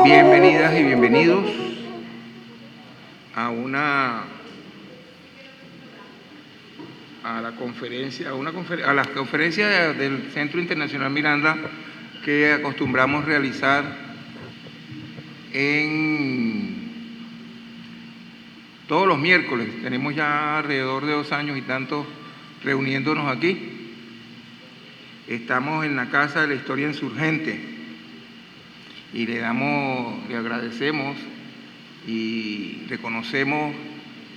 Bienvenidas y bienvenidos a la conferencia del Centro Internacional Miranda que acostumbramos realizar todos los miércoles. Tenemos ya alrededor de 2 años y tanto reuniéndonos aquí. Estamos en la Casa de la Historia Insurgente y le agradecemos y reconocemos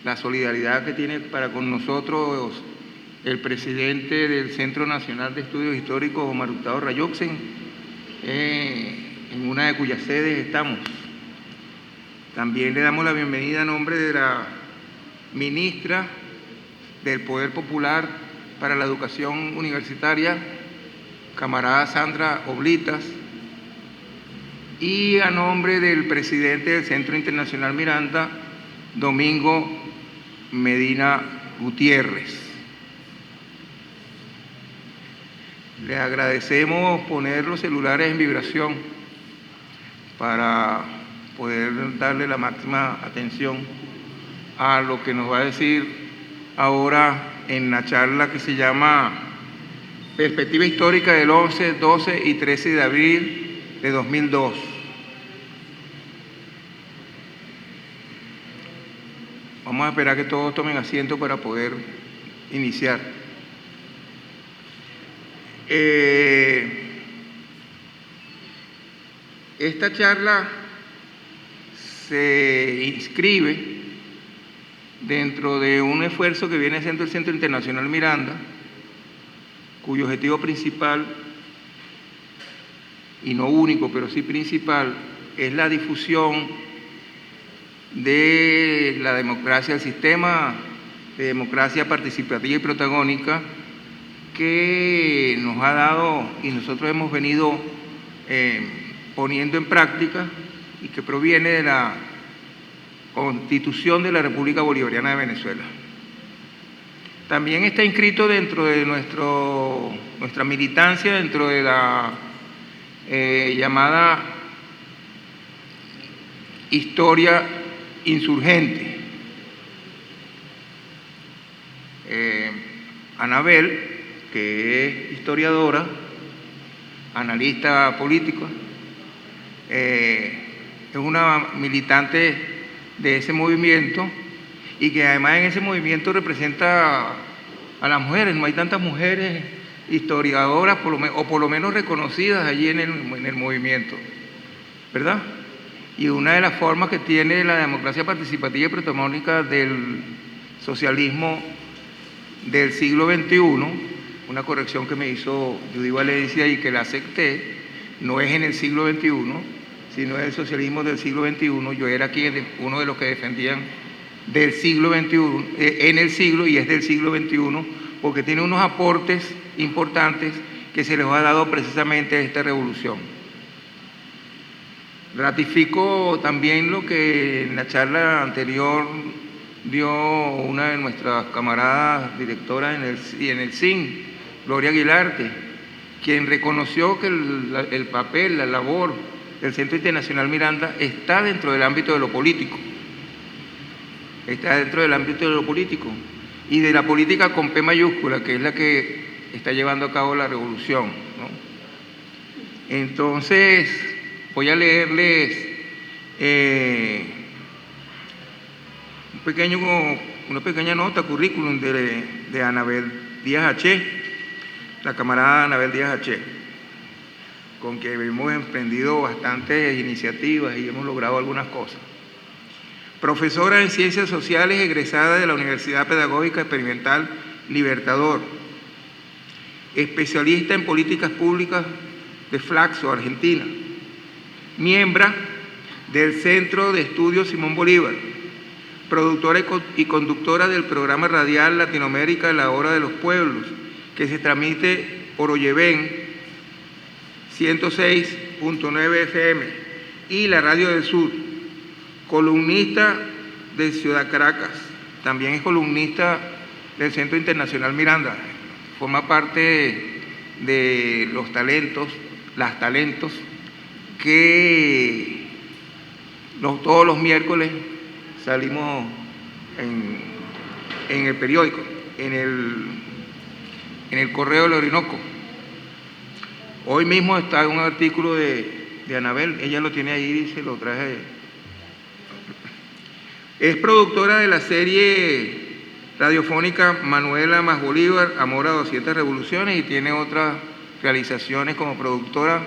la solidaridad que tiene para con nosotros el presidente del Centro Nacional de Estudios Históricos, Omar Hurtado Rayoxen, en una de cuyas sedes estamos. También le damos la bienvenida a nombre de la ministra del Poder Popular para la Educación Universitaria, camarada Sandra Oblitas, y a nombre del presidente del Centro Internacional Miranda, Domingo Medina Gutiérrez. Les agradecemos poner los celulares en vibración para poder darle la máxima atención a lo que nos va a decir ahora en la charla que se llama Perspectiva Histórica del 11, 12 y 13 de abril de 2002. Vamos a esperar que todos tomen asiento para poder iniciar. Esta charla se inscribe dentro de un esfuerzo que viene haciendo el Centro Internacional Miranda, cuyo objetivo principal, y no único, pero sí principal, es la difusión de la democracia, el sistema de democracia participativa y protagónica que nos ha dado y nosotros hemos venido poniendo en práctica y que proviene de la Constitución de la República Bolivariana de Venezuela. También está inscrito dentro de nuestra militancia, dentro de la llamada historia insurgente. Anabel, que es historiadora, analista político, es una militante de ese movimiento y que además en ese movimiento representa a las mujeres. No hay tantas mujeres historiadoras, o por lo menos reconocidas allí en el movimiento, ¿verdad? Y una de las formas que tiene la democracia participativa y protagónica del socialismo del siglo XXI, una corrección que me hizo Judy Valencia y que la acepté, no es en el siglo XXI, sino es el socialismo del siglo XXI. Yo era aquí uno de los que defendían del siglo XXI, en el siglo, y es del siglo XXI, porque tiene unos aportes importantes que se les ha dado precisamente a esta revolución. Ratifico también lo que en la charla anterior dio una de nuestras camaradas directoras en el CIN, Gloria Aguilarte, quien reconoció que el papel, la labor del Centro Internacional Miranda está dentro del ámbito de lo político. Está dentro del ámbito de lo político y de la política con P mayúscula, que es la que está llevando a cabo la revolución, ¿no? Entonces, voy a leerles una pequeña nota, currículum de Anabel Díaz H., la camarada Anabel Díaz H., con que hemos emprendido bastantes iniciativas y hemos logrado algunas cosas. Profesora en Ciencias Sociales, egresada de la Universidad Pedagógica Experimental Libertador. especialista en políticas públicas de Flaxo, Argentina, miembro del Centro de Estudios Simón Bolívar, productora y conductora del programa radial Latinoamérica La Hora de los Pueblos, que se transmite por Oyeven 106.9 FM y la Radio del Sur, columnista de Ciudad Caracas, también es columnista del Centro Internacional Miranda, forma parte de los talentos, que todos los miércoles salimos en el periódico, en el Correo del Orinoco. Hoy mismo está un artículo de Anabel, ella lo tiene ahí y se lo traje. Es productora de la serie radiofónica Manuela más Bolívar, Amor a 200 Revoluciones, y tiene otras realizaciones como productora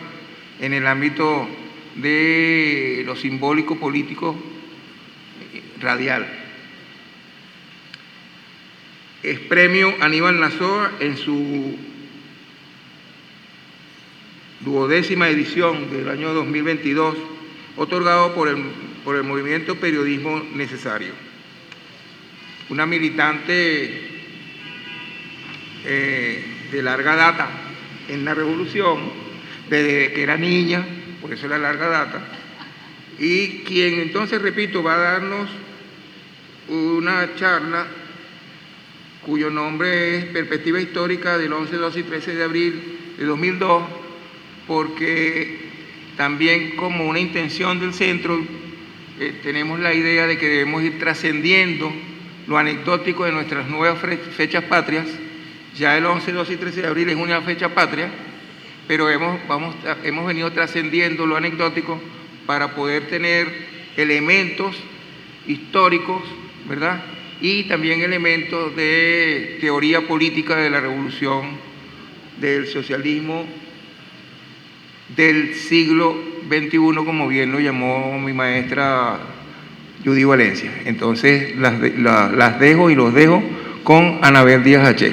en el ámbito de lo simbólico político radial. Es premio Aníbal Nazoa en su 12ª edición del año 2022, otorgado por el movimiento Periodismo Necesario. Una militante de larga data en la revolución, desde que era niña, por eso la larga data, y quien entonces, repito, va a darnos una charla cuyo nombre es Perspectiva Histórica del 11, 12 y 13 de abril de 2002, porque también como una intención del centro tenemos la idea de que debemos ir trascendiendo lo anecdótico de nuestras nuevas fechas patrias. Ya el 11, 12 y 13 de abril es una fecha patria, pero hemos venido trascendiendo lo anecdótico para poder tener elementos históricos, ¿verdad? Y también elementos de teoría política de la revolución, del socialismo del siglo XXI, como bien lo llamó mi maestra Judy Valencia. Entonces las dejo y los dejo con Anabel Díaz H.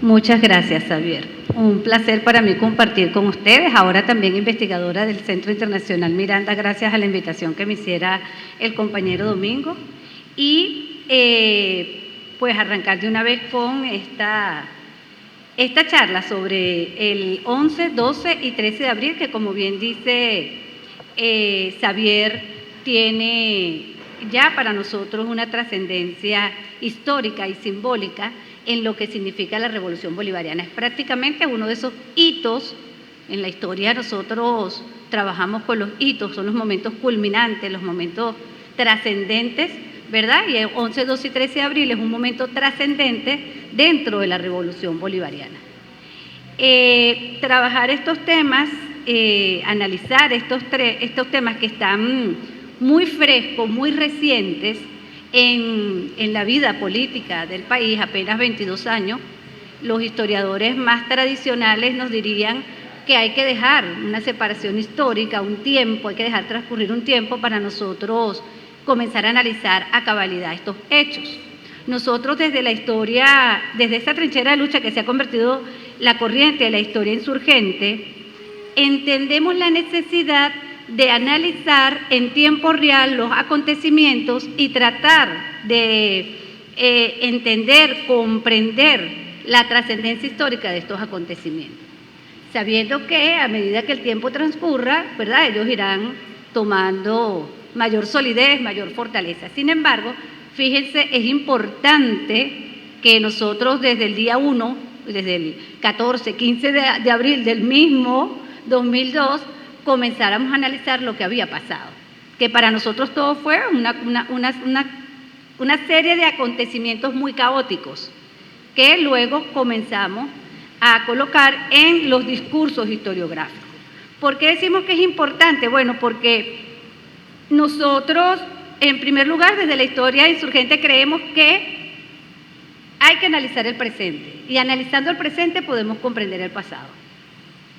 Muchas gracias, Xavier. Un placer para mí compartir con ustedes, ahora también investigadora del Centro Internacional Miranda, gracias a la invitación que me hiciera el compañero Domingo, y pues arrancar de una vez con esta charla sobre el 11, 12 y 13 de abril, que como bien dice Xavier, tiene ya para nosotros una trascendencia histórica y simbólica en lo que significa la Revolución Bolivariana. Es prácticamente uno de esos hitos en la historia. Nosotros trabajamos con los hitos, son los momentos culminantes, los momentos trascendentes, ¿verdad? Y el 11, 12 y 13 de abril es un momento trascendente dentro de la Revolución Bolivariana. Trabajar estos temas, analizar estos temas que están muy frescos, muy recientes en la vida política del país, apenas 22 años, los historiadores más tradicionales nos dirían que hay que dejar una separación histórica, un tiempo, hay que dejar transcurrir un tiempo para nosotros comenzar a analizar a cabalidad estos hechos. Nosotros desde la historia, desde esta trinchera de lucha que se ha convertido la corriente de la historia insurgente, entendemos la necesidad de analizar en tiempo real los acontecimientos y tratar de entender, comprender la trascendencia histórica de estos acontecimientos, sabiendo que a medida que el tiempo transcurra, ¿verdad?, ellos irán tomando mayor solidez, mayor fortaleza. Sin embargo, fíjense, es importante que nosotros desde el día 1, desde el 14, 15 de abril del mismo 2002, comenzáramos a analizar lo que había pasado, que para nosotros todo fue una serie de acontecimientos muy caóticos, que luego comenzamos a colocar en los discursos historiográficos. ¿Por qué decimos que es importante? Bueno, porque nosotros, en primer lugar, desde la historia insurgente creemos que hay que analizar el presente, y analizando el presente podemos comprender el pasado.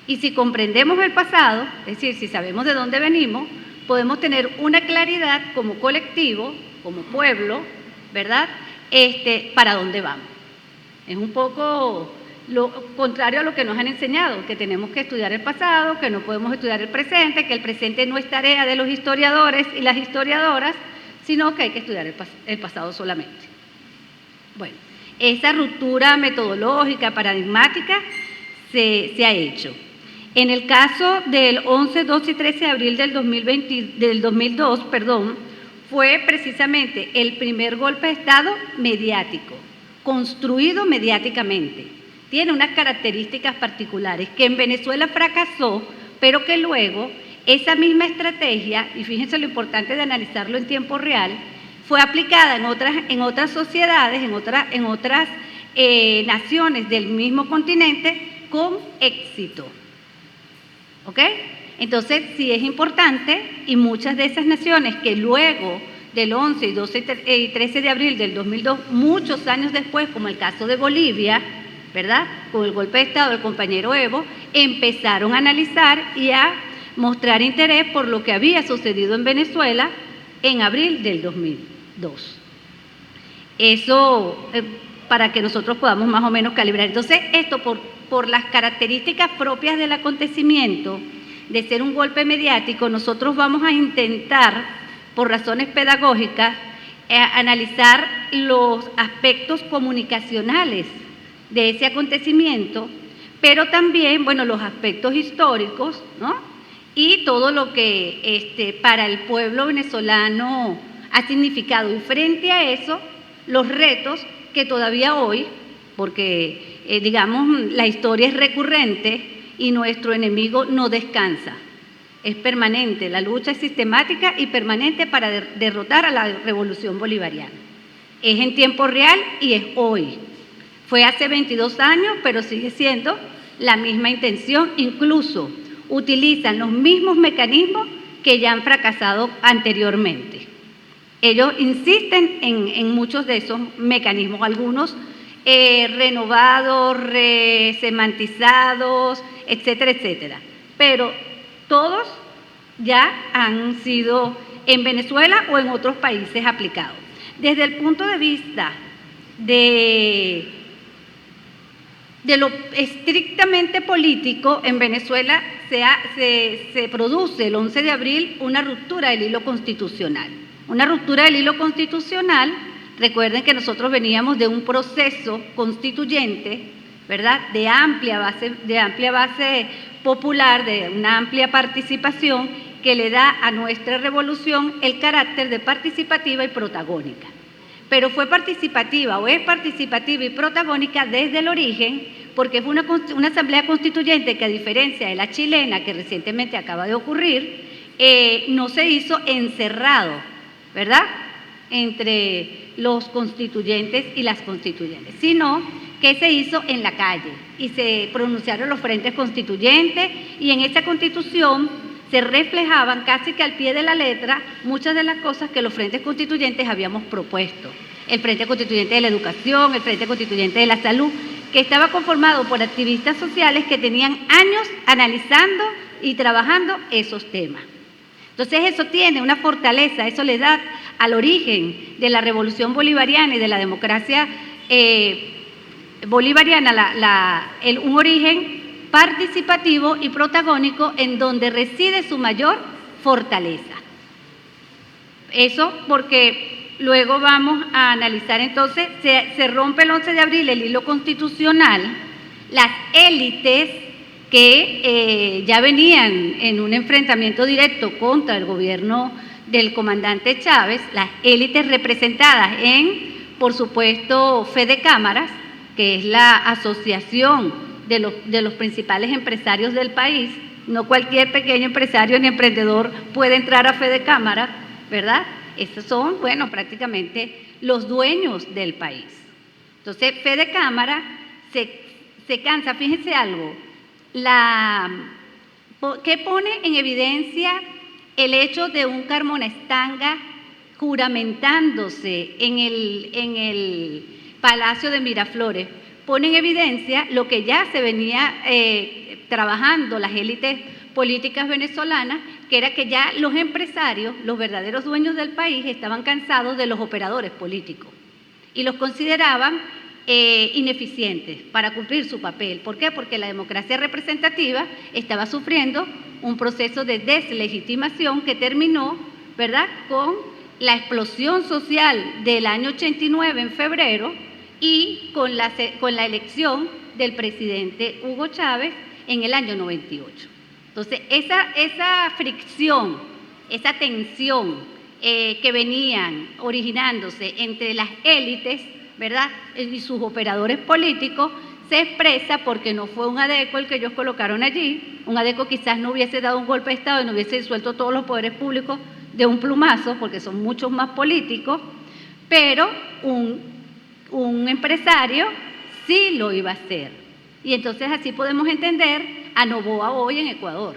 Y si comprendemos el pasado, es decir, si sabemos de dónde venimos, podemos tener una claridad como colectivo, como pueblo, ¿verdad?, para dónde vamos. Es un poco lo contrario a lo que nos han enseñado, que tenemos que estudiar el pasado, que no podemos estudiar el presente, que el presente no es tarea de los historiadores y las historiadoras, sino que hay que estudiar el pasado solamente. Bueno, esa ruptura metodológica, paradigmática, se ha hecho. En el caso del 11, 12 y 13 de abril del 2002, fue precisamente el primer golpe de Estado mediático, construido mediáticamente. Tiene unas características particulares que en Venezuela fracasó, pero que luego esa misma estrategia, y fíjense lo importante de analizarlo en tiempo real, fue aplicada en otras sociedades, en otras naciones del mismo continente con éxito. ¿Ok? Entonces, sí es importante, y muchas de esas naciones que luego del 11 y 12 y 13 de abril del 2002, muchos años después, como el caso de Bolivia, ¿verdad?, con el golpe de Estado del compañero Evo, empezaron a analizar y a mostrar interés por lo que había sucedido en Venezuela en abril del 2002. Eso para que nosotros podamos más o menos calibrar. Entonces, esto por las características propias del acontecimiento, de ser un golpe mediático, nosotros vamos a intentar, por razones pedagógicas, analizar los aspectos comunicacionales de ese acontecimiento, pero también, bueno, los aspectos históricos, ¿no?, y todo lo que para el pueblo venezolano ha significado. Y frente a eso, los retos que todavía hoy, porque digamos la historia es recurrente y nuestro enemigo no descansa, es permanente, la lucha es sistemática y permanente para derrotar a la revolución bolivariana. Es en tiempo real y es hoy. Fue hace 22 años, pero sigue siendo la misma intención, incluso utilizan los mismos mecanismos que ya han fracasado anteriormente. Ellos insisten en muchos de esos mecanismos, algunos renovados, resemantizados, etcétera, etcétera. Pero todos ya han sido en Venezuela o en otros países aplicados. Desde el punto de vista de lo estrictamente político, en Venezuela se produce el 11 de abril una ruptura del hilo constitucional. Una ruptura del hilo constitucional, recuerden que nosotros veníamos de un proceso constituyente, ¿verdad?, de amplia base popular, de una amplia participación que le da a nuestra revolución el carácter de participativa y protagónica. Pero fue participativa o es participativa y protagónica desde el origen, porque fue una asamblea constituyente que, a diferencia de la chilena, que recientemente acaba de ocurrir, no se hizo encerrado, ¿verdad?, entre los constituyentes y las constituyentes, sino que se hizo en la calle y se pronunciaron los frentes constituyentes, y en esta constitución se reflejaban casi que al pie de la letra muchas de las cosas que los frentes constituyentes habíamos propuesto. El Frente Constituyente de la Educación, el Frente Constituyente de la Salud, que estaba conformado por activistas sociales que tenían años analizando y trabajando esos temas. Entonces eso tiene una fortaleza, eso le da al origen de la revolución bolivariana y de la democracia bolivariana un origen participativo y protagónico en donde reside su mayor fortaleza. Eso porque luego vamos a analizar entonces, se rompe el 11 de abril el hilo constitucional, las élites que ya venían en un enfrentamiento directo contra el gobierno del comandante Chávez, las élites representadas en, por supuesto, Fede Cámaras, que es la asociación de los principales empresarios del país. No cualquier pequeño empresario ni emprendedor puede entrar a Fede Cámara, ¿verdad? Estos son, bueno, prácticamente los dueños del país. Entonces, Fede Cámara se cansa, fíjense algo, que pone en evidencia el hecho de un Carmona Estanga juramentándose en el Palacio de Miraflores, pone en evidencia lo que ya se venía trabajando las élites políticas venezolanas, que era que ya los empresarios, los verdaderos dueños del país, estaban cansados de los operadores políticos y los consideraban ineficientes para cumplir su papel. ¿Por qué? Porque la democracia representativa estaba sufriendo un proceso de deslegitimación que terminó, ¿verdad?, con la explosión social del año 89 en febrero y con la elección del presidente Hugo Chávez en el año 98. Entonces, esa fricción, esa tensión que venían originándose entre las élites, ¿verdad?, y sus operadores políticos, se expresa porque no fue un ADECO el que ellos colocaron allí. Un ADECO quizás no hubiese dado un golpe de Estado y no hubiese disuelto todos los poderes públicos de un plumazo, porque son muchos más políticos, pero un empresario sí lo iba a hacer. Y entonces así podemos entender a Noboa hoy en Ecuador,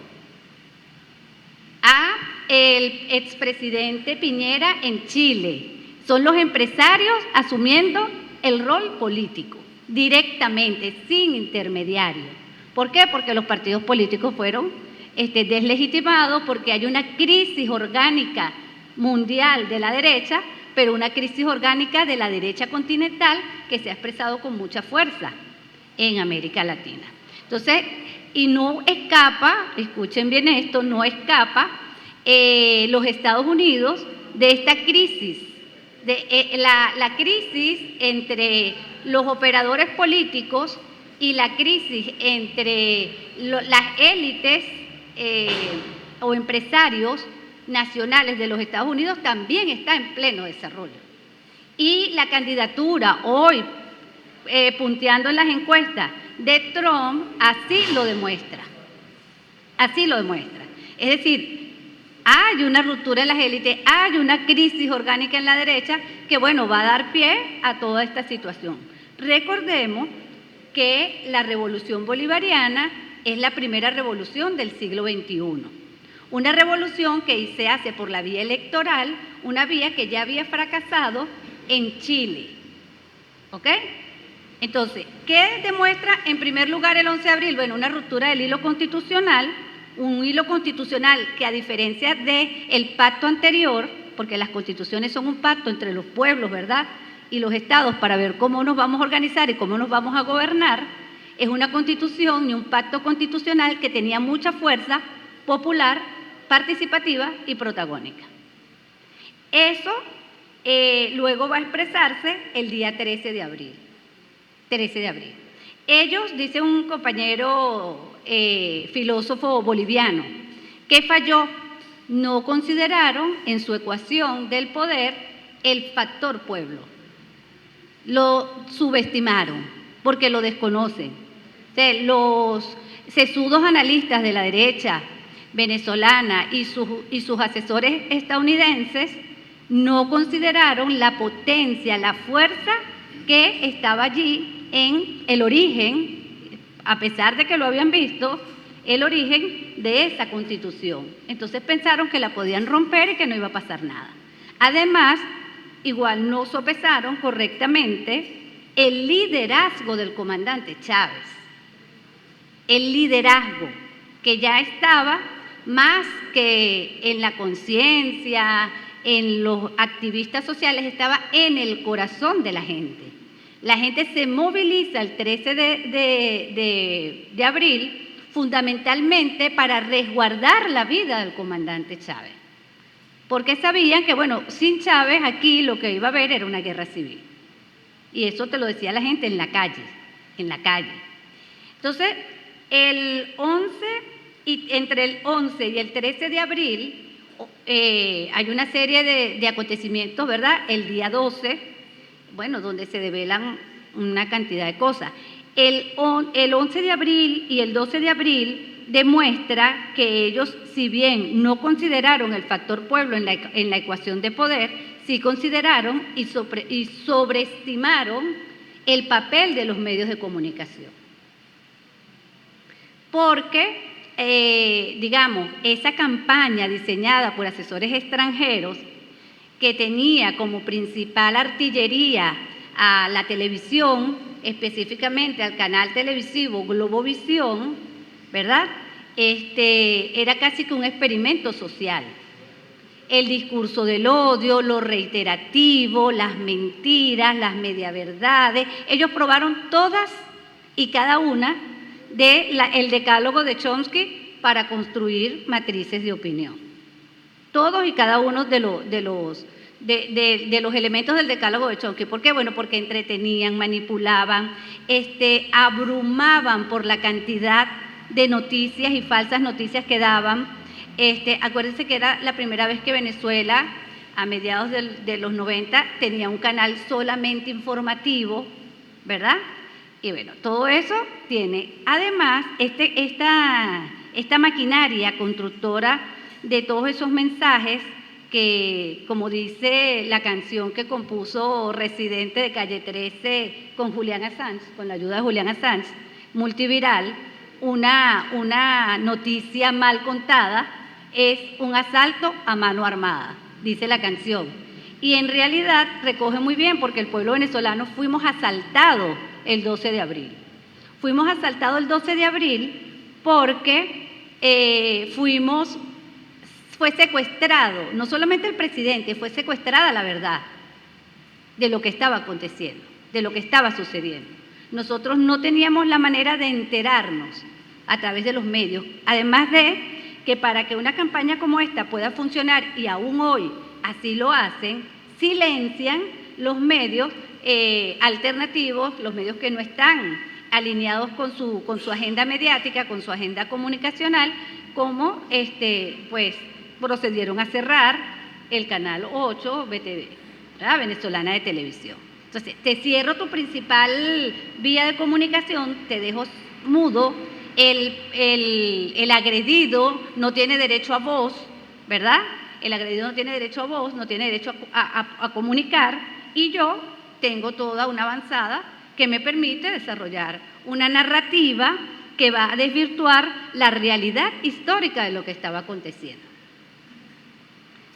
a el expresidente Piñera en Chile. Son los empresarios asumiendo el rol político, directamente, sin intermediario. ¿Por qué? Porque los partidos políticos fueron deslegitimados, porque hay una crisis orgánica mundial de la derecha, pero una crisis orgánica de la derecha continental que se ha expresado con mucha fuerza en América Latina. Entonces, y no escapa, escuchen bien esto, no escapa los Estados Unidos de esta crisis, la crisis entre los operadores políticos y la crisis entre las élites o empresarios nacionales de los Estados Unidos también está en pleno desarrollo. Y la candidatura hoy, punteando en las encuestas de Trump, así lo demuestra. Así lo demuestra. Es decir, hay una ruptura en las élites, hay una crisis orgánica en la derecha que, bueno, va a dar pie a toda esta situación. Recordemos que la revolución bolivariana es la primera revolución del siglo XXI. Una revolución que se hace por la vía electoral, una vía que ya había fracasado en Chile. ¿Ok? Entonces, ¿qué demuestra en primer lugar el 11 de abril? Bueno, una ruptura del hilo constitucional, un hilo constitucional que, a diferencia del pacto anterior, porque las constituciones son un pacto entre los pueblos, ¿verdad?, y los estados para ver cómo nos vamos a organizar y cómo nos vamos a gobernar, es una constitución y un pacto constitucional que tenía mucha fuerza popular, participativa y protagónica. Eso luego va a expresarse el día 13 de abril. 13 de abril. Ellos, dice un compañero filósofo boliviano, que falló, no consideraron en su ecuación del poder el factor pueblo. Lo subestimaron porque lo desconocen. O sea, los sesudos analistas de la derecha venezolana y sus asesores estadounidenses no consideraron la potencia, la fuerza que estaba allí en el origen, a pesar de que lo habían visto, el origen de esa constitución. Entonces pensaron que la podían romper y que no iba a pasar nada. Además, igual no sopesaron correctamente el liderazgo del comandante Chávez. El liderazgo que ya estaba más que en la conciencia, en los activistas sociales, estaba en el corazón de la gente. La gente se moviliza el 13 de abril fundamentalmente para resguardar la vida del comandante Chávez, porque sabían que, bueno, sin Chávez aquí lo que iba a haber era una guerra civil. Y eso te lo decía la gente en la calle, en la calle. Entonces, entre el 11 y el 13 de abril hay una serie de acontecimientos, ¿verdad? El día 12, bueno, donde se develan una cantidad de cosas. El 11 de abril y el 12 de abril demuestra que ellos, si bien no consideraron el factor pueblo en la ecuación de poder, sí consideraron y sobreestimaron el papel de los medios de comunicación. Porque, digamos, esa campaña diseñada por asesores extranjeros, que tenía como principal artillería a la televisión, específicamente al canal televisivo Globovisión, ¿verdad? Era casi que un experimento social. el discurso del odio, lo reiterativo, las mentiras, las mediaverdades. Ellos probaron todas y cada una del decálogo de Chomsky para construir matrices de opinión. Todos y cada uno de los elementos del decálogo de Chomsky. ¿Por qué? Bueno, porque entretenían, manipulaban, abrumaban por la cantidad de noticias y falsas noticias que daban. Acuérdense que era la primera vez que Venezuela, a mediados de los 90, tenía un canal solamente informativo, ¿verdad? Y bueno, todo eso tiene, además, esta maquinaria constructora de todos esos mensajes que, como dice la canción que compuso Residente de Calle 13 con Julian Assange, con la ayuda de Julian Assange, multiviral, una noticia mal contada es un asalto a mano armada, dice la canción. Y en realidad recoge muy bien porque el pueblo venezolano fuimos asaltados el 12 de abril. Fuimos asaltados el 12 de abril porque fue secuestrado, no solamente el presidente, fue secuestrada la verdad de lo que estaba aconteciendo, de lo que estaba sucediendo. Nosotros no teníamos la manera de enterarnos a través de los medios, además de que para que una campaña como esta pueda funcionar, y aún hoy así lo hacen, silencian los medios alternativos, los medios que no están alineados con su agenda mediática, con su agenda comunicacional, como pues procedieron a cerrar el canal 8 BTV, ¿verdad? Venezolana de Televisión. Entonces, te cierro tu principal vía de comunicación, te dejo mudo, el agredido no tiene derecho a voz, ¿verdad? El agredido no tiene derecho a voz, no tiene derecho a comunicar, y yo tengo toda una avanzada que me permite desarrollar una narrativa que va a desvirtuar la realidad histórica de lo que estaba aconteciendo.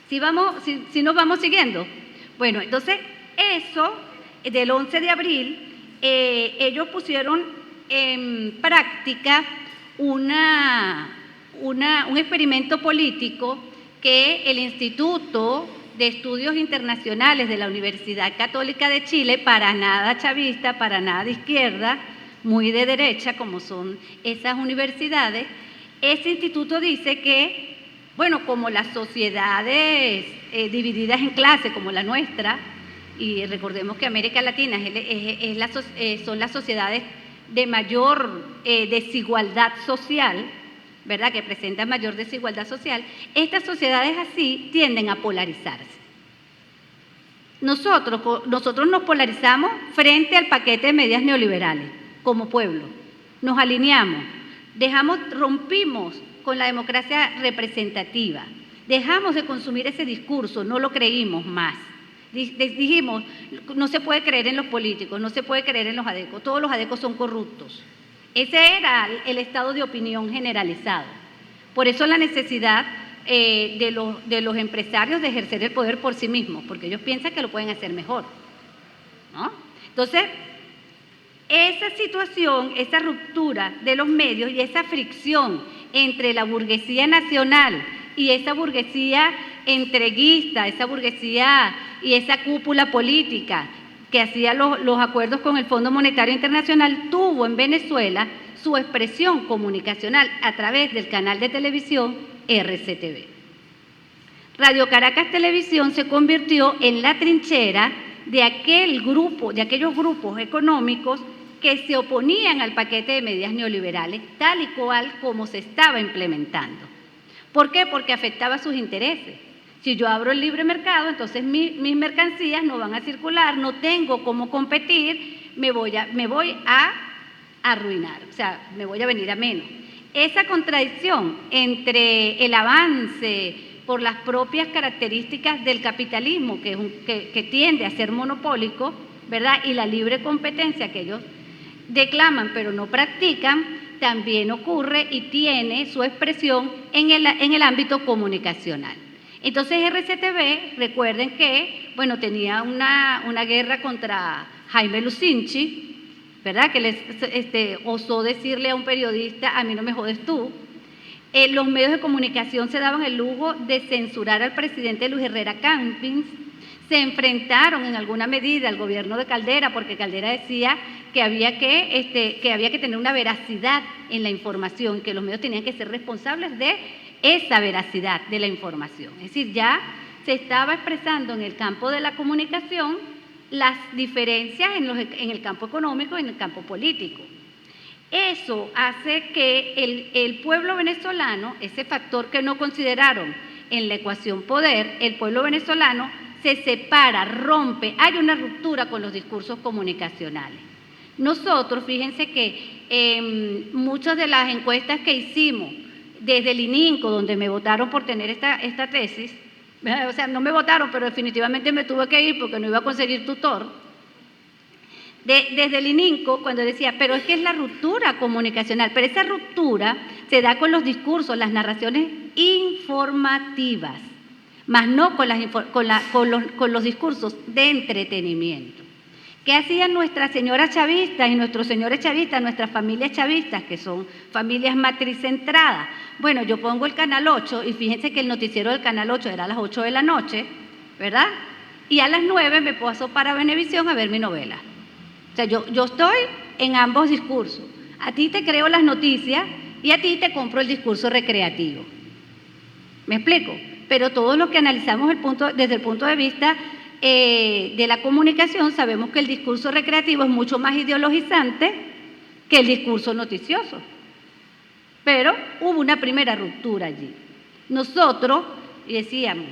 Si nos vamos siguiendo. Bueno, entonces eso del 11 de abril, ellos pusieron en práctica un experimento político que el Instituto de Estudios Internacionales de la Universidad Católica de Chile, para nada chavista, para nada de izquierda, muy de derecha, como son esas universidades, ese instituto dice que, bueno, como las sociedades divididas en clases, como la nuestra, y recordemos que América Latina son las sociedades de mayor desigualdad social, ¿verdad?, que presentan mayor desigualdad social, estas sociedades así tienden a polarizarse. Nosotros nos polarizamos frente al paquete de medidas neoliberales, como pueblo. Nos alineamos, rompimos con la democracia representativa, dejamos de consumir ese discurso, no lo creímos más. Dijimos, no se puede creer en los políticos, no se puede creer en los adecos, todos los adecos son corruptos. Ese era el estado de opinión generalizado. Por eso la necesidad de los empresarios de ejercer el poder por sí mismos, porque ellos piensan que lo pueden hacer mejor, ¿no? Entonces, esa situación, esa ruptura de los medios y esa fricción entre la burguesía nacional y esa burguesía entreguista, esa burguesía y esa cúpula política que hacía los acuerdos con el Fondo Monetario Internacional, tuvo en Venezuela su expresión comunicacional a través del canal de televisión RCTV. Radio Caracas Televisión se convirtió en la trinchera de aquellos grupos económicos que se oponían al paquete de medidas neoliberales, tal y cual como se estaba implementando. ¿Por qué? Porque afectaba sus intereses. Si yo abro el libre mercado, entonces mis mercancías no van a circular, no tengo cómo competir, me voy a arruinar, o sea, me voy a venir a menos. Esa contradicción entre el avance por las propias características del capitalismo, que tiende a ser monopólico, ¿verdad?, y la libre competencia que ellos declaman pero no practican, también ocurre y tiene su expresión en el ámbito comunicacional. Entonces RCTV, recuerden que, bueno, tenía una guerra contra Jaime Lucinchi, ¿verdad?, que osó decirle a un periodista, a mí no me jodes tú, Los medios de comunicación se daban el lujo de censurar al presidente Luis Herrera Campins, se enfrentaron en alguna medida al gobierno de Caldera, porque Caldera decía que había que tener una veracidad en la información, que los medios tenían que ser responsables de esa veracidad de la información. Es decir, ya se estaba expresando en el campo de la comunicación las diferencias en el campo económico y en el campo político. Eso hace que el pueblo venezolano, ese factor que no consideraron en la ecuación poder, el pueblo venezolano se separa, rompe, hay una ruptura con los discursos comunicacionales. Nosotros, fíjense que muchas de las encuestas que hicimos desde el ININCO, donde me votaron por tener esta tesis, o sea, no me votaron, pero definitivamente me tuve que ir porque no iba a conseguir tutor. Desde el ININCO, cuando decía, pero es que es la ruptura comunicacional, pero esa ruptura se da con los discursos, las narraciones informativas, más no con los discursos de entretenimiento. ¿Qué hacían nuestras señoras chavistas y nuestros señores chavistas, nuestras familias chavistas, que son familias matricentradas? Bueno, yo pongo el Canal 8 y fíjense que el noticiero del Canal 8 era a las 8 de la noche, ¿verdad? Y a las 9 me paso para Venevisión a ver mi novela. O sea, yo estoy en ambos discursos. A ti te creo las noticias y a ti te compro el discurso recreativo. ¿Me explico? Pero todos los que analizamos desde el punto de vista de la comunicación sabemos que el discurso recreativo es mucho más ideologizante que el discurso noticioso. Pero hubo una primera ruptura allí. Nosotros decíamos,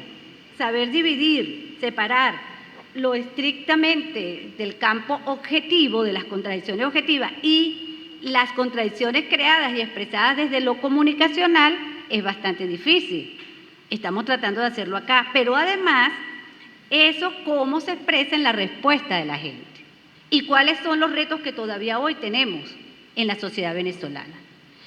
saber dividir, separar lo estrictamente del campo objetivo, de las contradicciones objetivas y las contradicciones creadas y expresadas desde lo comunicacional es bastante difícil. Estamos tratando de hacerlo acá, pero además, eso cómo se expresa en la respuesta de la gente y cuáles son los retos que todavía hoy tenemos en la sociedad venezolana.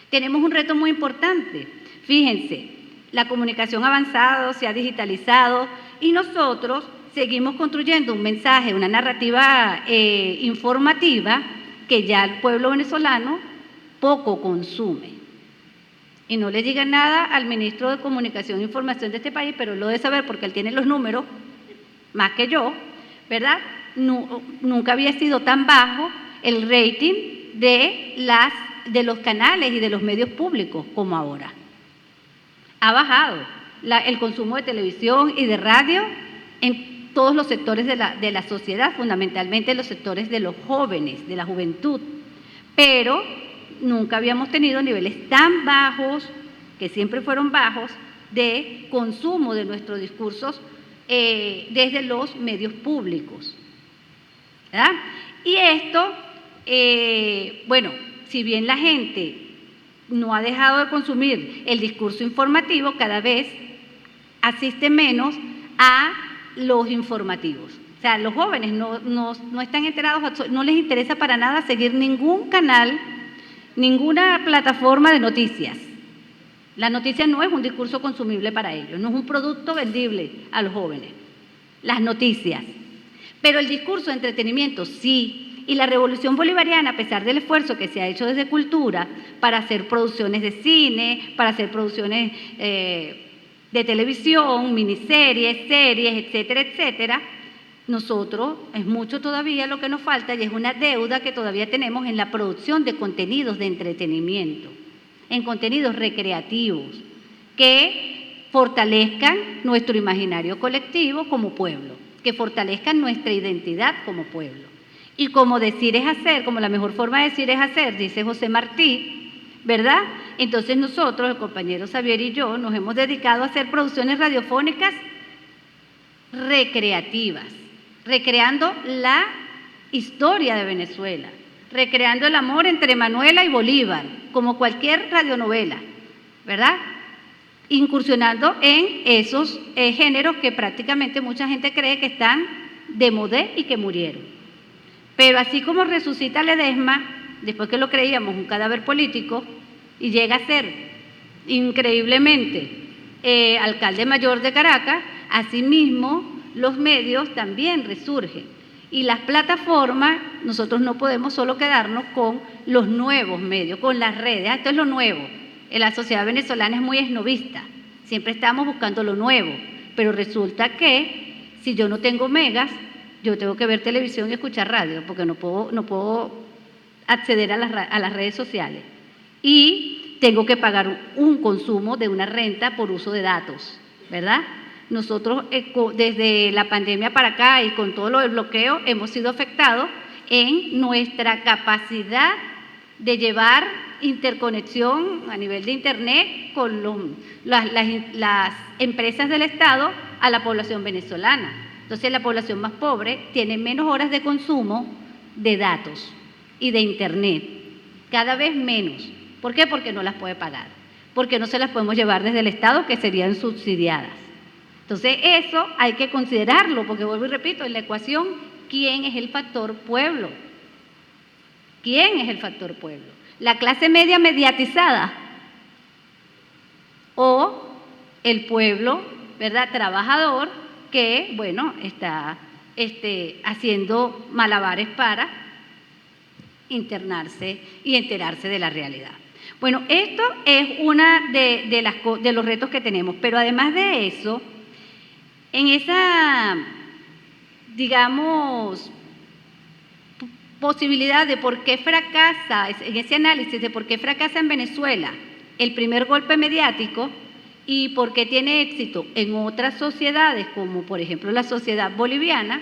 Tenemos un reto muy importante. Fíjense, la comunicación ha avanzado, se ha digitalizado y nosotros seguimos construyendo un mensaje, una narrativa informativa que ya el pueblo venezolano poco consume. Y no le digan nada al ministro de Comunicación e Información de este país, pero lo debe saber porque él tiene los números más que yo, ¿verdad? Nunca había sido tan bajo el rating de los canales y de los medios públicos como ahora. Ha bajado el consumo de televisión y de radio en todos los sectores de la sociedad, fundamentalmente los sectores de los jóvenes, de la juventud, pero nunca habíamos tenido niveles tan bajos, que siempre fueron bajos, de consumo de nuestros discursos desde los medios públicos, ¿verdad? Y esto, bueno, si bien la gente no ha dejado de consumir el discurso informativo, cada vez asiste menos a los informativos. O sea, los jóvenes no están enterados, no les interesa para nada seguir ningún canal, ninguna plataforma de noticias. La noticia no es un discurso consumible para ellos, no es un producto vendible a los jóvenes, las noticias. Pero el discurso de entretenimiento sí, y la revolución bolivariana, a pesar del esfuerzo que se ha hecho desde cultura para hacer producciones de cine, para hacer producciones de televisión, miniseries, series, etcétera, etcétera, nosotros es mucho todavía lo que nos falta y es una deuda que todavía tenemos en la producción de contenidos de entretenimiento, en contenidos recreativos que fortalezcan nuestro imaginario colectivo como pueblo, que fortalezcan nuestra identidad como pueblo. Y como decir es hacer, como la mejor forma de decir es hacer, dice José Martí, ¿verdad? Entonces nosotros, el compañero Xavier y yo, nos hemos dedicado a hacer producciones radiofónicas recreativas, recreando la historia de Venezuela, recreando el amor entre Manuela y Bolívar, como cualquier radionovela, ¿verdad? Incursionando en esos géneros que prácticamente mucha gente cree que están de modé y que murieron. Pero así como resucita Ledesma, después que lo creíamos un cadáver político, y llega a ser increíblemente alcalde mayor de Caracas, asimismo los medios también resurgen. Y las plataformas, nosotros no podemos solo quedarnos con los nuevos medios, con las redes. Esto es lo nuevo. La sociedad venezolana es muy esnovista, siempre estamos buscando lo nuevo, pero resulta que si yo no tengo megas, yo tengo que ver televisión y escuchar radio, porque no puedo acceder a las redes sociales. Y tengo que pagar un consumo de una renta por uso de datos, ¿verdad? Nosotros desde la pandemia para acá y con todo lo del bloqueo hemos sido afectados en nuestra capacidad de llevar interconexión a nivel de Internet con las empresas del Estado a la población venezolana. Entonces la población más pobre tiene menos horas de consumo de datos y de Internet, cada vez menos. ¿Por qué? Porque no las puede pagar, porque no se las podemos llevar desde el Estado, que serían subsidiadas. Entonces eso hay que considerarlo, porque vuelvo y repito, en la ecuación, ¿quién es el factor pueblo? ¿Quién es el factor pueblo? ¿La clase media mediatizada o el pueblo, ¿verdad?, trabajador que, bueno, está haciendo malabares para internarse y enterarse de la realidad? Bueno, esto es una de los retos que tenemos, pero además de eso, en esa, digamos, posibilidad de por qué fracasa, en ese análisis de por qué fracasa en Venezuela el primer golpe mediático y por qué tiene éxito en otras sociedades, como por ejemplo la sociedad boliviana,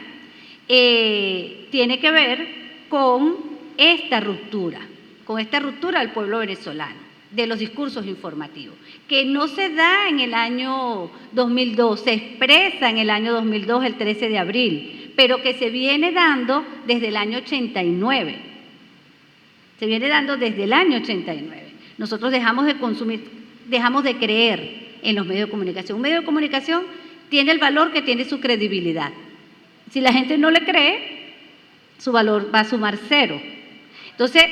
tiene que ver con esta ruptura del pueblo venezolano, de los discursos informativos, que no se da en el año 2002, se expresa en el año 2002, el 13 de abril, pero que se viene dando desde el año 89. Se viene dando desde el año 89. Nosotros dejamos de consumir, dejamos de creer en los medios de comunicación. Un medio de comunicación tiene el valor que tiene su credibilidad. Si la gente no le cree, su valor va a sumar 0. Entonces,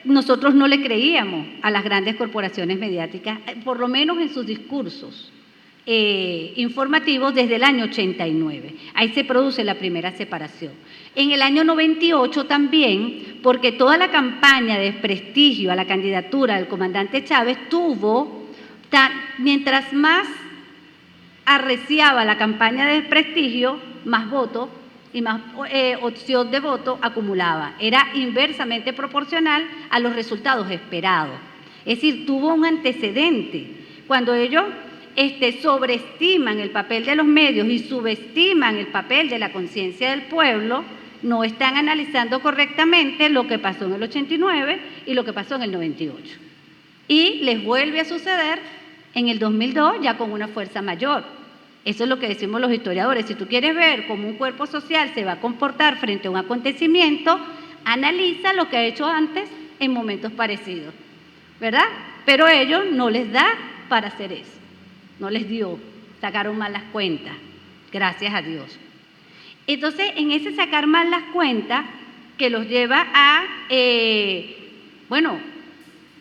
nosotros no le creíamos a las grandes corporaciones mediáticas, por lo menos en sus discursos informativos desde el año 89. Ahí se produce la primera separación. En el año 98 también, porque toda la campaña de desprestigio a la candidatura del comandante Chávez mientras más arreciaba la campaña de desprestigio, más votos y más opción de voto acumulaba. Era inversamente proporcional a los resultados esperados. Es decir, tuvo un antecedente. Cuando ellos sobreestiman el papel de los medios y subestiman el papel de la conciencia del pueblo, no están analizando correctamente lo que pasó en el 89 y lo que pasó en el 98. Y les vuelve a suceder en el 2002 ya con una fuerza mayor. Eso es lo que decimos los historiadores. Si tú quieres ver cómo un cuerpo social se va a comportar frente a un acontecimiento, analiza lo que ha hecho antes en momentos parecidos, ¿verdad? Pero a ellos no les da para hacer eso. No les dio, sacaron mal las cuentas, gracias a Dios. Entonces, en ese sacar mal las cuentas, que los lleva a,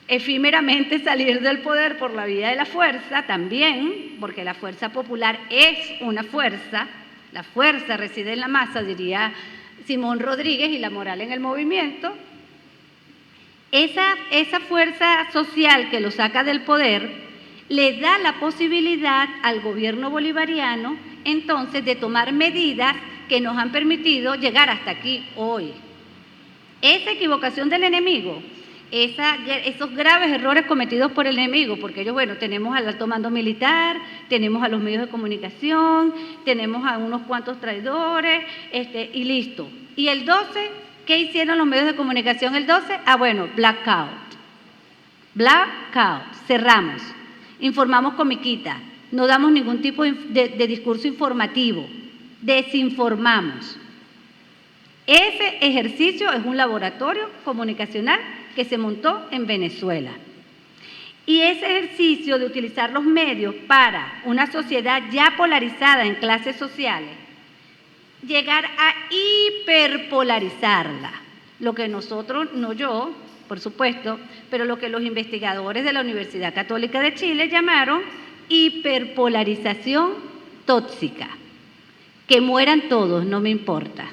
efímeramente salir del poder por la vía de la fuerza también, porque la fuerza popular es una fuerza, la fuerza reside en la masa, diría Simón Rodríguez, y la moral en el movimiento. Esa fuerza social que lo saca del poder le da la posibilidad al gobierno bolivariano entonces de tomar medidas que nos han permitido llegar hasta aquí hoy. Esa equivocación del enemigo, esos graves errores cometidos por el enemigo, porque ellos, tenemos al alto mando militar, tenemos a los medios de comunicación, tenemos a unos cuantos traidores, y listo. Y el 12, ¿qué hicieron los medios de comunicación el 12? Blackout, cerramos. Informamos comiquita, no damos ningún tipo de discurso informativo, desinformamos. Ese ejercicio es un laboratorio comunicacional que se montó en Venezuela. Y ese ejercicio de utilizar los medios para una sociedad ya polarizada en clases sociales, llegar a hiperpolarizarla, lo que nosotros, no yo, por supuesto, pero lo que los investigadores de la Universidad Católica de Chile llamaron hiperpolarización tóxica. Que mueran todos, no me importa.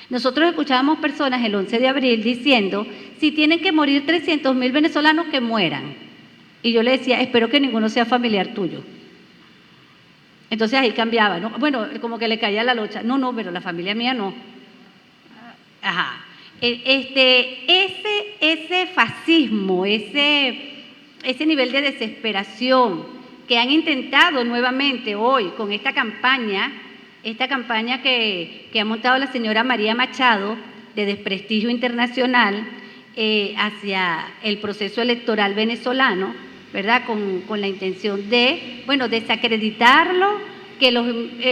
Nosotros escuchábamos personas el 11 de abril diciendo, si tienen que morir 300.000 venezolanos, que mueran. Y yo le decía, espero que ninguno sea familiar tuyo. Entonces ahí cambiaba, ¿no? Bueno, como que le caía la locha. No, pero la familia mía no. Ajá. Ese fascismo, ese nivel de desesperación que han intentado nuevamente hoy con esta campaña que ha montado la señora María Machado de desprestigio internacional hacia el proceso electoral venezolano, ¿verdad? Con la intención de, bueno, desacreditarlo, que los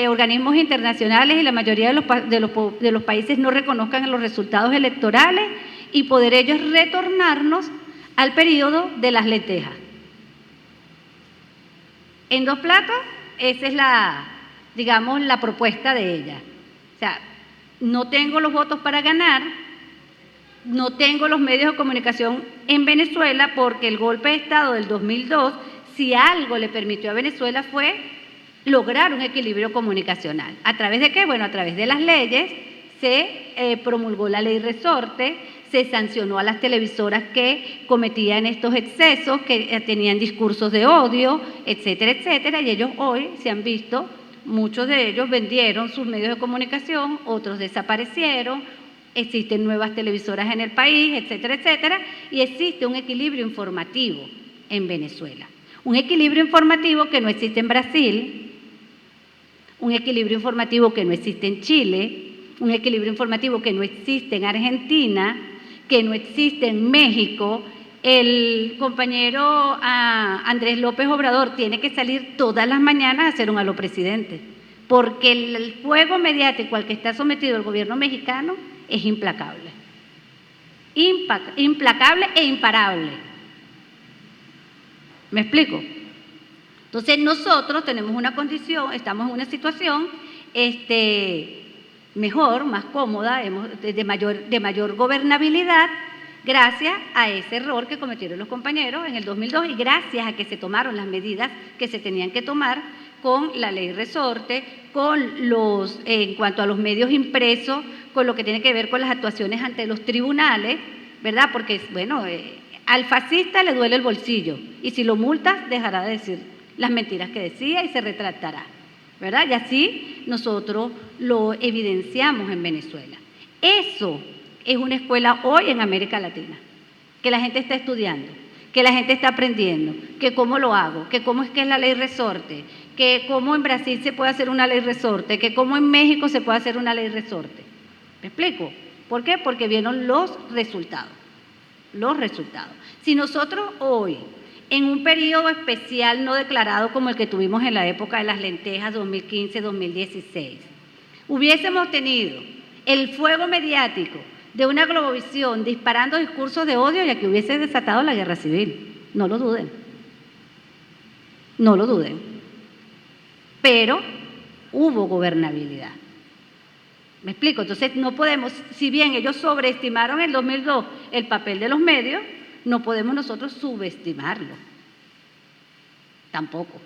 organismos internacionales y la mayoría de los países no reconozcan los resultados electorales y poder ellos retornarnos al periodo de las lentejas. En dos platos, esa es la propuesta de ella. O sea, no tengo los votos para ganar, no tengo los medios de comunicación en Venezuela porque el golpe de Estado del 2002, si algo le permitió a Venezuela fue lograr un equilibrio comunicacional. ¿A través de qué? Bueno, a través de las leyes se promulgó la ley resorte, se sancionó a las televisoras que cometían estos excesos, que tenían discursos de odio, etcétera, etcétera, y ellos hoy se han visto, muchos de ellos vendieron sus medios de comunicación, otros desaparecieron, existen nuevas televisoras en el país, etcétera, etcétera, y existe un equilibrio informativo en Venezuela. Un equilibrio informativo que no existe en Brasil, un equilibrio informativo que no existe en Chile, un equilibrio informativo que no existe en Argentina, que no existe en México. El compañero Andrés López Obrador tiene que salir todas las mañanas a hacer un aló presidente, porque el fuego mediático al que está sometido el gobierno mexicano es implacable. Implacable e imparable. ¿Me explico? Entonces nosotros tenemos una condición, estamos en una situación mejor, más cómoda, de mayor gobernabilidad, gracias a ese error que cometieron los compañeros en el 2002 y gracias a que se tomaron las medidas que se tenían que tomar con la ley resorte, en cuanto a los medios impresos, con lo que tiene que ver con las actuaciones ante los tribunales, ¿verdad? Porque, bueno, al fascista le duele el bolsillo y si lo multas dejará de decir las mentiras que decía y se retractará, ¿verdad? Y así nosotros lo evidenciamos en Venezuela. Eso es una escuela hoy en América Latina, que la gente está estudiando, que la gente está aprendiendo, que cómo lo hago, que cómo es que es la ley resorte, que cómo en Brasil se puede hacer una ley resorte, que cómo en México se puede hacer una ley resorte. ¿Me explico? ¿Por qué? Porque vieron los resultados. Los resultados. Si nosotros hoy, en un periodo especial no declarado como el que tuvimos en la época de las lentejas 2015-2016, hubiésemos tenido el fuego mediático de una globovisión disparando discursos de odio y aquí hubiese desatado la guerra civil. No lo duden. No lo duden. Pero hubo gobernabilidad. ¿Me explico? Entonces no podemos, si bien ellos sobreestimaron en el 2002 el papel de los medios, no podemos nosotros subestimarlo. Tampoco.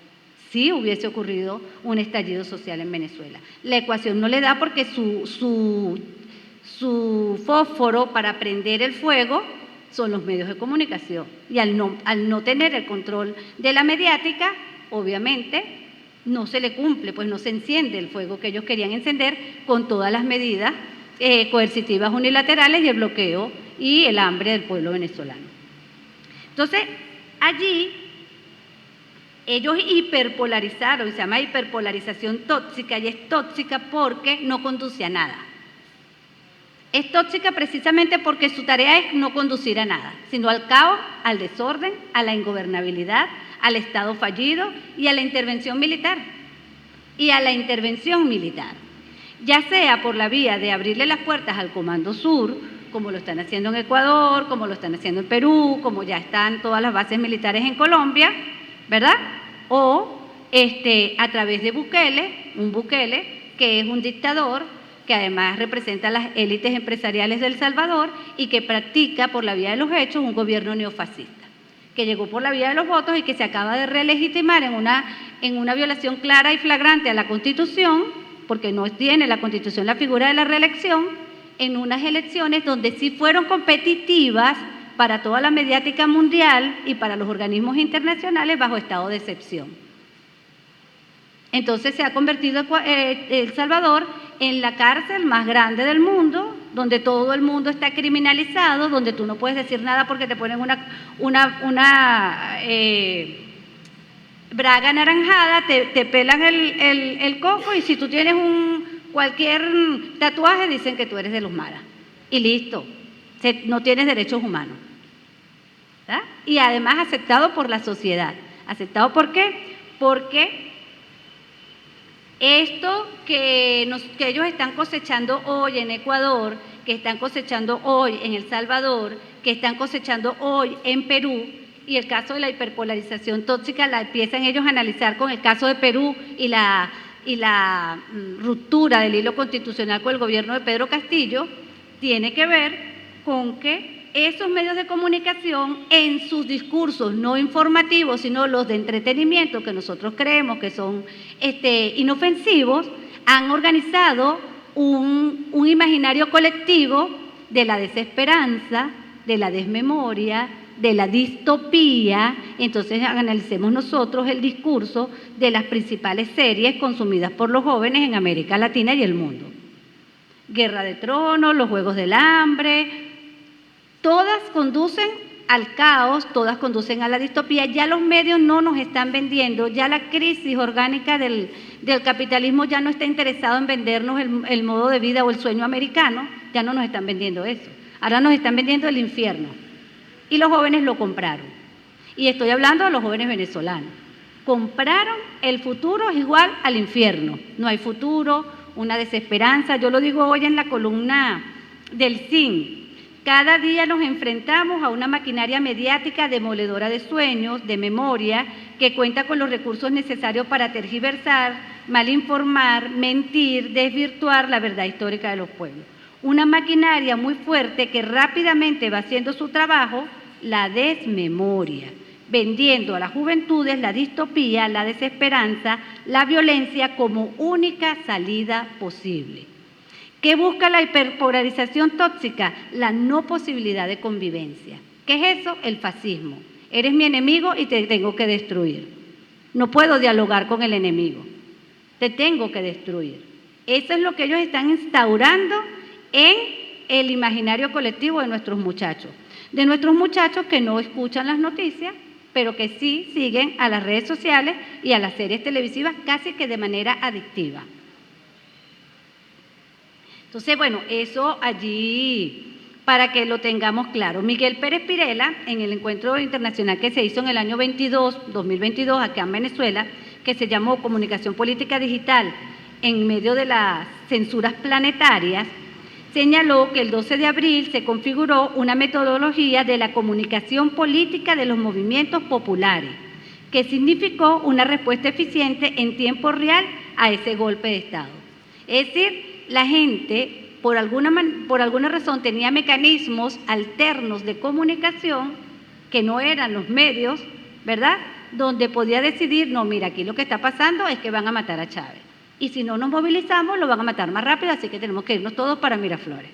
Sí hubiese ocurrido un estallido social en Venezuela. La ecuación no le da porque su fósforo para prender el fuego son los medios de comunicación. Y al no tener el control de la mediática, obviamente no se le cumple, pues no se enciende el fuego que ellos querían encender con todas las medidas coercitivas unilaterales y el bloqueo y el hambre del pueblo venezolano. Entonces, allí ellos hiperpolarizaron, se llama hiperpolarización tóxica, y es tóxica porque no conduce a nada. Es tóxica precisamente porque su tarea es no conducir a nada, sino al caos, al desorden, a la ingobernabilidad, al Estado fallido y a la intervención militar. Ya sea por la vía de abrirle las puertas al Comando Sur, como lo están haciendo en Ecuador, como lo están haciendo en Perú, como ya están todas las bases militares en Colombia, ¿verdad? O a través de Bukele, un Bukele que es un dictador, que además representa a las élites empresariales de El Salvador y que practica por la vía de los hechos un gobierno neofascista, que llegó por la vía de los votos y que se acaba de relegitimar en una violación clara y flagrante a la Constitución, porque no tiene la Constitución la figura de la reelección, en unas elecciones donde sí fueron competitivas, para toda la mediática mundial y para los organismos internacionales bajo estado de excepción. Entonces se ha convertido El Salvador en la cárcel más grande del mundo, donde todo el mundo está criminalizado, donde tú no puedes decir nada porque te ponen una braga anaranjada, te pelan el coco, y si tú tienes cualquier tatuaje dicen que tú eres de los maras. Y listo, no tienes derechos humanos. ¿Verdad? Y además aceptado por la sociedad. ¿Aceptado por qué? Porque esto que ellos están cosechando hoy en Ecuador, que están cosechando hoy en El Salvador, que están cosechando hoy en Perú, y el caso de la hiperpolarización tóxica la empiezan ellos a analizar con el caso de Perú y la ruptura del hilo constitucional con el gobierno de Pedro Castillo, tiene que ver con que esos medios de comunicación en sus discursos no informativos, sino los de entretenimiento, que nosotros creemos que son inofensivos, han organizado un imaginario colectivo de la desesperanza, de la desmemoria, de la distopía. Entonces analicemos nosotros el discurso de las principales series consumidas por los jóvenes en América Latina y el mundo. Guerra de Tronos, Los Juegos del Hambre, todas conducen al caos, todas conducen a la distopía. Ya los medios no nos están vendiendo, ya la crisis orgánica del capitalismo ya no está interesado en vendernos el modo de vida o el sueño americano, ya no nos están vendiendo eso. Ahora nos están vendiendo el infierno. Y los jóvenes lo compraron. Y estoy hablando de los jóvenes venezolanos. Compraron el futuro es igual al infierno. No hay futuro, una desesperanza. Yo lo digo hoy en la columna del CIN. Cada día nos enfrentamos a una maquinaria mediática demoledora de sueños, de memoria, que cuenta con los recursos necesarios para tergiversar, malinformar, mentir, desvirtuar la verdad histórica de los pueblos. Una maquinaria muy fuerte que rápidamente va haciendo su trabajo, la desmemoria, vendiendo a las juventudes la distopía, la desesperanza, la violencia como única salida posible. ¿Qué busca la hiperpolarización tóxica? La no posibilidad de convivencia. ¿Qué es eso? El fascismo. Eres mi enemigo y te tengo que destruir. No puedo dialogar con el enemigo. Te tengo que destruir. Eso es lo que ellos están instaurando en el imaginario colectivo de nuestros muchachos. De nuestros muchachos que no escuchan las noticias, pero que sí siguen a las redes sociales y a las series televisivas casi que de manera adictiva. Entonces, bueno, eso allí para que lo tengamos claro. Miguel Pérez Pirela, en el encuentro internacional que se hizo en el año 2022, acá en Venezuela, que se llamó Comunicación Política Digital en medio de las censuras planetarias, señaló que el 12 de abril se configuró una metodología de la comunicación política de los movimientos populares, que significó una respuesta eficiente en tiempo real a ese golpe de Estado. Es decir, la gente, por alguna razón, tenía mecanismos alternos de comunicación que no eran los medios, ¿verdad?, donde podía decidir, no, mira, aquí lo que está pasando es que van a matar a Chávez. Y si no nos movilizamos, lo van a matar más rápido, así que tenemos que irnos todos para Miraflores.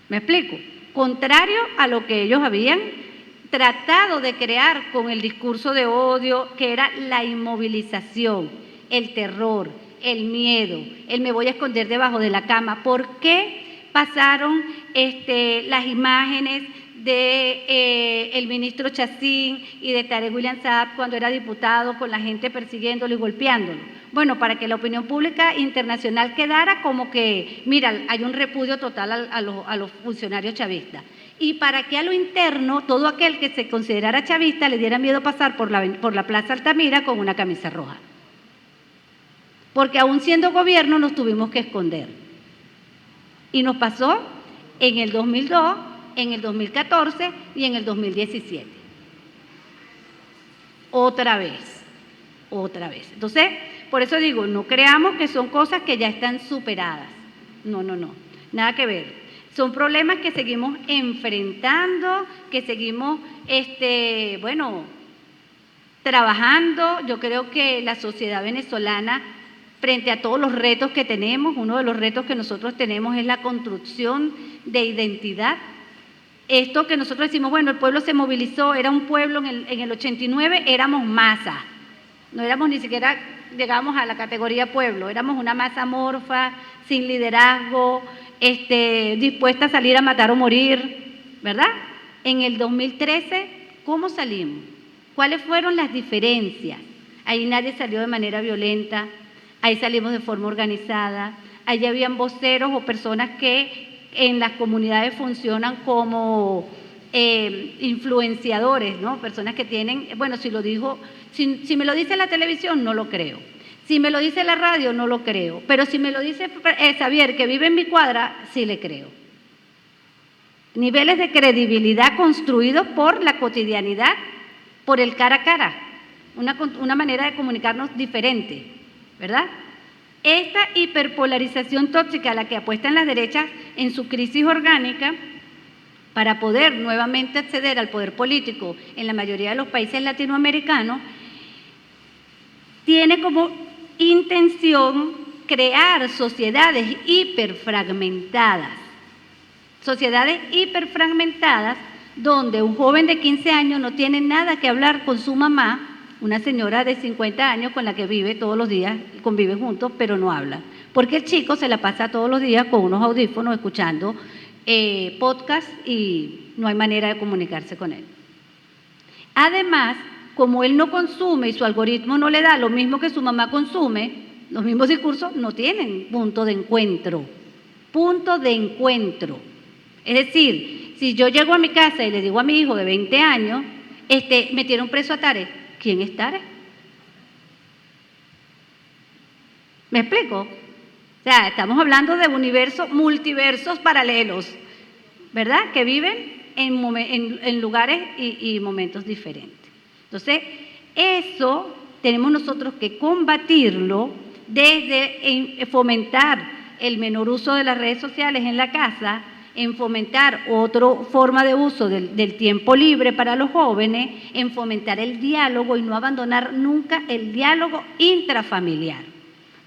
¿Me explico? Contrario a lo que ellos habían tratado de crear con el discurso de odio, que era la inmovilización, el terror, el miedo, el me voy a esconder debajo de la cama. ¿Por qué pasaron las imágenes de el ministro Chacín y de Tarek William Saab cuando era diputado, con la gente persiguiéndolo y golpeándolo? Bueno, para que la opinión pública internacional quedara como que, mira, hay un repudio total a los funcionarios chavistas. Y para que a lo interno, todo aquel que se considerara chavista le diera miedo pasar por la Plaza Altamira con una camisa roja. Porque aún siendo gobierno nos tuvimos que esconder. Y nos pasó en el 2002, en el 2014 y en el 2017. Otra vez. Entonces, por eso digo, no creamos que son cosas que ya están superadas. No, nada que ver. Son problemas que seguimos enfrentando, que seguimos, trabajando. Yo creo que la sociedad venezolana, frente a todos los retos que tenemos, uno de los retos que nosotros tenemos es la construcción de identidad, Esto que nosotros decimos, bueno, el pueblo se movilizó, era un pueblo en el 89, éramos masa, no éramos ni siquiera, llegamos a la categoría pueblo, éramos una masa amorfa, sin liderazgo, dispuesta a salir a matar o morir, ¿verdad? En el 2013, ¿cómo salimos? ¿Cuáles fueron las diferencias? Ahí nadie salió de manera violenta, ahí salimos de forma organizada, allí habían voceros o personas que en las comunidades funcionan como influenciadores, ¿no? Personas que tienen, bueno, si me lo dice la televisión, no lo creo. Si me lo dice la radio, no lo creo. Pero si me lo dice Xavier, que vive en mi cuadra, sí le creo. Niveles de credibilidad construidos por la cotidianidad, por el cara a cara. Una manera de comunicarnos diferente, ¿verdad? Esta hiperpolarización tóxica a la que apuestan las derechas en su crisis orgánica para poder nuevamente acceder al poder político en la mayoría de los países latinoamericanos, tiene como intención crear sociedades hiperfragmentadas donde un joven de 15 años no tiene nada que hablar con su mamá, una señora de 50 años con la que vive todos los días, convive juntos, pero no habla. Porque el chico se la pasa todos los días con unos audífonos escuchando podcast y no hay manera de comunicarse con él. Además, como él no consume y su algoritmo no le da lo mismo que su mamá consume, los mismos discursos no tienen punto de encuentro. Punto de encuentro. Es decir, si yo llego a mi casa y le digo a mi hijo de 20 años, metieron preso a Tare, ¿quién es Tare? ¿Me explico? O sea, estamos hablando de multiversos paralelos, ¿verdad? Que viven en lugares y momentos diferentes. Entonces, eso tenemos nosotros que combatirlo desde fomentar el menor uso de las redes sociales en la casa, en fomentar otra forma de uso del tiempo libre para los jóvenes, en fomentar el diálogo y no abandonar nunca el diálogo intrafamiliar.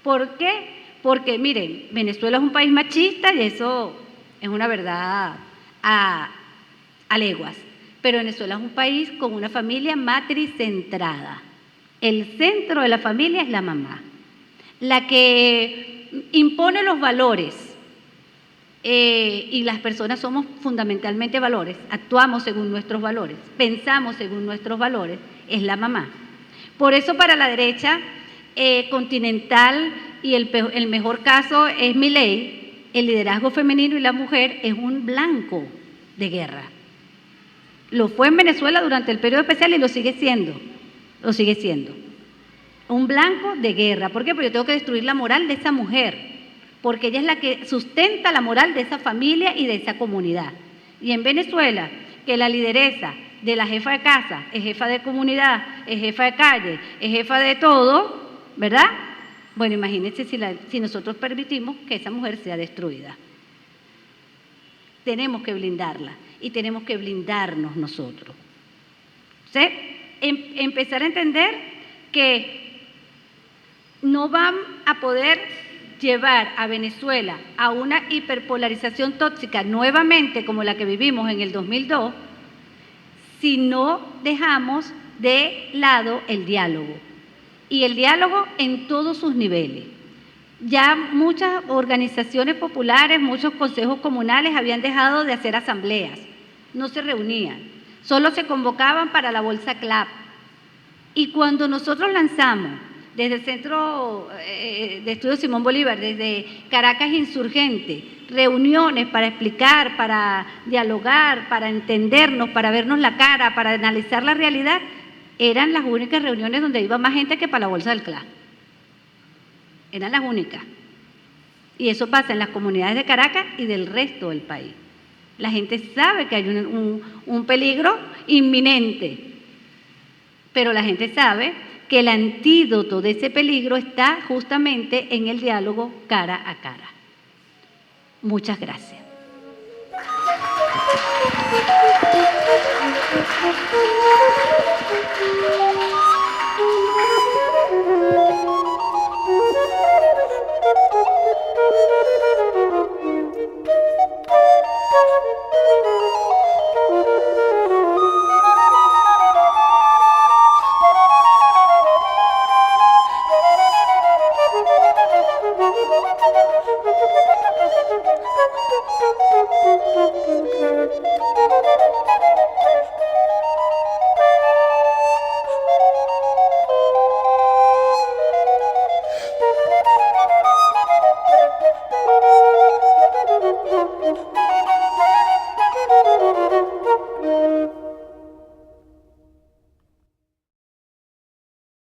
¿Por qué? Porque, miren, Venezuela es un país machista y eso es una verdad a leguas, pero Venezuela es un país con una familia matricentrada. El centro de la familia es la mamá, la que impone los valores. Y las personas somos fundamentalmente valores, actuamos según nuestros valores, pensamos según nuestros valores, es la mamá. Por eso para la derecha continental y el mejor caso es Milei, el liderazgo femenino y la mujer es un blanco de guerra. Lo fue en Venezuela durante el periodo especial y lo sigue siendo. Un blanco de guerra. ¿Por qué? Porque yo tengo que destruir la moral de esa mujer, porque ella es la que sustenta la moral de esa familia y de esa comunidad. Y en Venezuela, que la lideresa de la jefa de casa es jefa de comunidad, es jefa de calle, es jefa de todo, ¿verdad? Bueno, imagínense si nosotros permitimos que esa mujer sea destruida. Tenemos que blindarla y tenemos que blindarnos nosotros. ¿Sí? Empezar a entender que no van a poder llevar a Venezuela a una hiperpolarización tóxica nuevamente como la que vivimos en el 2002 si no dejamos de lado el diálogo. Y el diálogo en todos sus niveles. Ya muchas organizaciones populares, muchos consejos comunales habían dejado de hacer asambleas, no se reunían, solo se convocaban para la bolsa CLAP. Y cuando nosotros lanzamos desde el Centro de Estudios Simón Bolívar, desde Caracas Insurgente, reuniones para explicar, para dialogar, para entendernos, para vernos la cara, para analizar la realidad, eran las únicas reuniones donde iba más gente que para la bolsa del CLA. Eran las únicas. Y eso pasa en las comunidades de Caracas y del resto del país. La gente sabe que hay un peligro inminente, pero la gente sabe que el antídoto de ese peligro está justamente en el diálogo cara a cara. Muchas gracias.